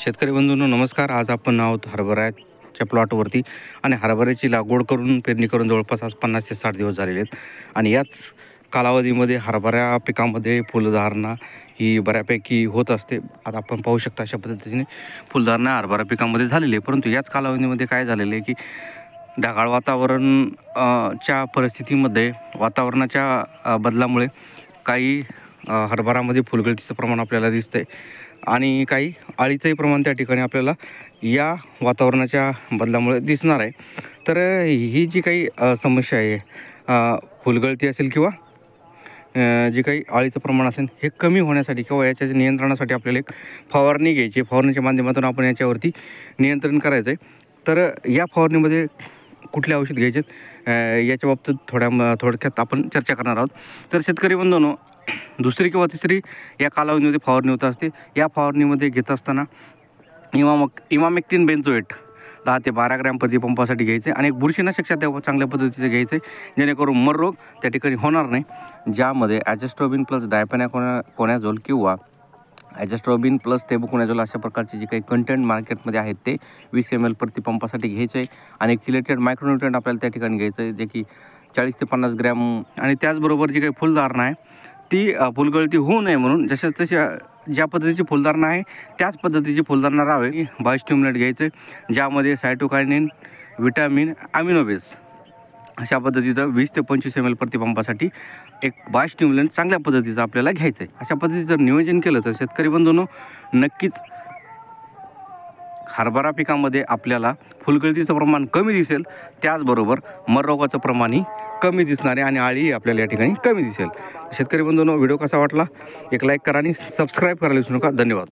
शेतकरी बंधूंनो नमस्कार. आज आपण आहोत हरभऱ्याच्या प्लॉटवरती आणि हरभऱ्याची लागवड करून पेरणी करून जवळपास आज 50 ते 60 दिवस झालेले आहेत. आणि याच कालावधीमध्ये हरभरा पिकामध्ये फुलधारणा ही बऱ्यापैकी होत असते. आता आपण पाहू शकता अशा पद्धतीने फुलधारणा हरभरा पिकामध्ये झालेली आहे. परंतु याच कालावधीमध्ये काय झालेलं आहे की ढगाळ वातावरण च्या परिस्थितीमध्ये वातावरणाच्या बदलामुळे काही हरभरामध्ये फुलगळतीचं प्रमाण आपल्याला दिसतंय आणि काही अळीचंही प्रमाण त्या ठिकाणी आपल्याला या वातावरणाच्या बदलामुळे दिसणार आहे. तर ही जी काही समस्या आहे, फुलगळती असेल किंवा जे काही अळीचं प्रमाण असेल हे कमी होण्यासाठी किंवा याच्या नियंत्रणासाठी आपल्याला एक फवारणी घ्यायची. फवारणीच्या माध्यमातून आपण याच्यावरती नियंत्रण करायचं आहे. तर या फवारणीमध्ये कुठले औषध घ्यायचे याच्या बाबतीत थोडक्यात आपण चर्चा करणार आहोत. तर शेतकरी बंधूंनो, दुसरी किंवा तिसरी या कालावधीमध्ये फवारणी होत असते. या फवारणीमध्ये घेत असताना इमामेक्टिन बेंझोएट 10 ते 12 ग्रॅम प्रति पंपासाठी घ्यायचे आणि एक बुरशीनाशक चांगल्या पद्धतीचे घ्यायचे जेणेकरून मर रोग त्या ठिकाणी होणार नाही. ज्यामध्ये ॲजेस्ट्रोबिन प्लस डायपेनाकोनाझोल किंवा ॲजेस्ट्रोबिन प्लस टेबुकोनाझोल अशा प्रकारचे जे काही कंटेंट मार्केटमध्ये आहेत ते 20 ml प्रति पंपासाठी घ्यायचे आहे. आणि एक चिलेटेड मायक्रोन्यूट्रंट आपल्याला त्या ठिकाणी घ्यायचं आहे जे की 40 ते 50 ग्रॅम. आणि त्याचबरोबर जी काही फुलधारणा आहे ती फुलगळती होऊ नये म्हणून ज्या पद्धतीची फुलधारणा आहे त्याच पद्धतीची फुलधारणा राहावी. बायोस्टिम्युलेंट घ्यायचं आहे ज्यामध्ये सायटोकायनिन, विटॅमिन, अमिनोबेस अशा पद्धतीचं 20 ते 25 ml प्रति पंपासाठी एक बायोस्टिम्युलेंट चांगल्या पद्धतीचं आपल्याला घ्यायचं आहे. अशा पद्धतीचं नियोजन केलं तर शेतकरी बंधूंनो नक्कीच हरभरा पिकामध्ये आपल्याला फुलगळतीचं प्रमाण कमी दिसेल, त्याचबरोबर मर रोगाचं प्रमाणही कमी दिसणार आहे आणि अळीही आपल्याला या ठिकाणी कमी दिसेल. शेतकरी बंधूंनो, व्हिडिओ कसा वाटला एक लाईक करा आणि सबस्क्राईब करायला विसरू नका. धन्यवाद.